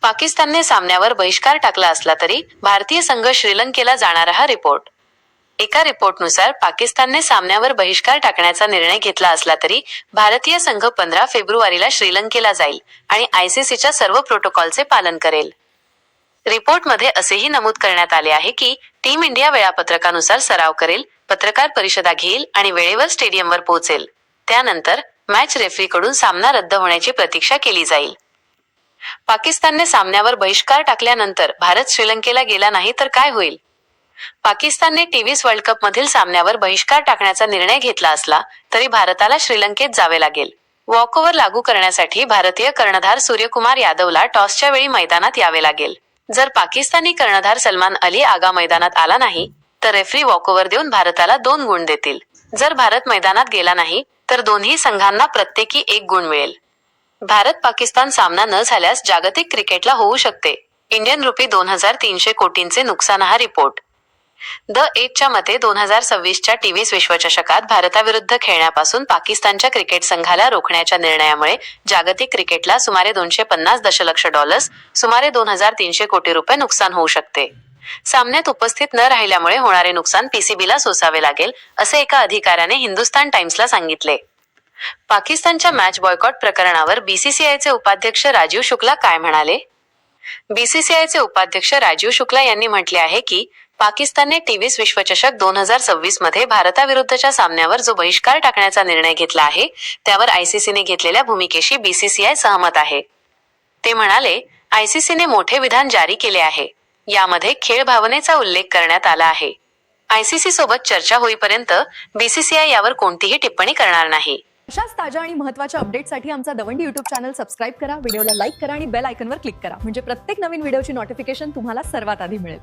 पाकिस्तानने सामन्यावर बहिष्कार टाकला असला तरी भारतीय संघ श्रीलंकेला जाणार हा रिपोर्ट. एका रिपोर्टनुसार पाकिस्तानने सामन्यावर बहिष्कार टाकण्याचा निर्णय घेतला असला तरी भारतीय संघ 15 फेब्रुवारीला श्रीलंकेला जाईल आणि आयसीसीच्या सर्व प्रोटोकॉलचे पालन करेल. रिपोर्टमध्ये असेही नमूद करण्यात आले आहे की टीम इंडिया वेळापत्रकानुसार सराव करेल, पत्रकार परिषदा घेईल आणि वेळेवर स्टेडियमवर पोहोचेल. त्यानंतर मॅच रेफरीकडून सामना रद्द होण्याची प्रतीक्षा केली जाईल. पाकिस्तानने सामन्यावर बहिष्कार टाकल्यानंतर भारत श्रीलंकेला गेला नाही तर काय होईल? पाकिस्तानने टी20 वर्ल्ड कपमधील सामन्यावर बहिष्कार टाकण्याचा निर्णय घेतला असला तरी भारताला श्रीलंकेत जावे लागेल. वॉकओव्हर लागू करण्यासाठी भारतीय कर्णधार सूर्यकुमार यादवला टॉसच्या वेळी मैदानात यावे लागेल. जर पाकिस्तानी कर्णधार सलमान अली आगा मैदानात आला नाही तर रेफरी वॉकओव्हर देऊन भारताला 2 गुण देतील. जर भारत मैदानात गेला नाही तर दोन्ही संघांना प्रत्येकी 1 गुण मिळेल. भारत पाकिस्तान सामना न झाल्यास जागतिक क्रिकेटला होऊ शकते इंडियन रुपी 2300 कोटींचे नुकसान हा रिपोर्ट. द एजच्या मते 2026च्या टी20 विश्वचषकात भारताविरुद्ध खेळण्यापासून पाकिस्तानच्या क्रिकेट संघाला रोखण्याच्या निर्णयामुळे जागतिक क्रिकेटला सुमारे $250 दशलक्ष, सुमारे 2300 कोटी रुपये नुकसान होऊ शकते. सामन्यात उपस्थित न राहिल्यामुळे होणारे नुकसान पीसीबीला सोसावे लागेल, असे एका अधिकाऱ्याने हिंदुस्तान टाइम्सला सांगितले. पाकिस्तानच्या मॅच बॉयकॉट प्रकरणावर बीसीसीआयचे उपाध्यक्ष राजीव शुक्ला काय म्हणाले? बीसीसीआयचे उपाध्यक्ष राजीव शुक्ला यांनी म्हटले आहे की पाकिस्तानने टी20 विश्वचषक 2026 मध्ये भारताविरुद्धच्या सामन्यावर जो बहिष्कार टाकण्याचा निर्णय घेतला आहे त्यावर आयसीसीने घेतलेल्या भूमिकेशी बीसीसीआय सहमत आहे. ते म्हणाले, आयसीसीने मोठे विधान जारी केले आहे. यामध्ये खेळ भावनेचा उल्लेख करण्यात आला आहे. आयसीसी सोबत चर्चा होईपर्यंत बीसीसीआय यावर कोणतीही टिप्पणी करणार नाही. अशाच ताज्या आणि महत्त्वाच्या अपडेटसाठी आमचा दवंडी यूट्यूब चॅनल सबस्क्राईब करा, व्हिडिओला लाईक करा आणि बेल आयकॉनवर क्लिक करा म्हणजे प्रत्येक नवीन व्हिडिओची नोटिफिकेशन तुम्हाला सर्वात आधी मिळेल.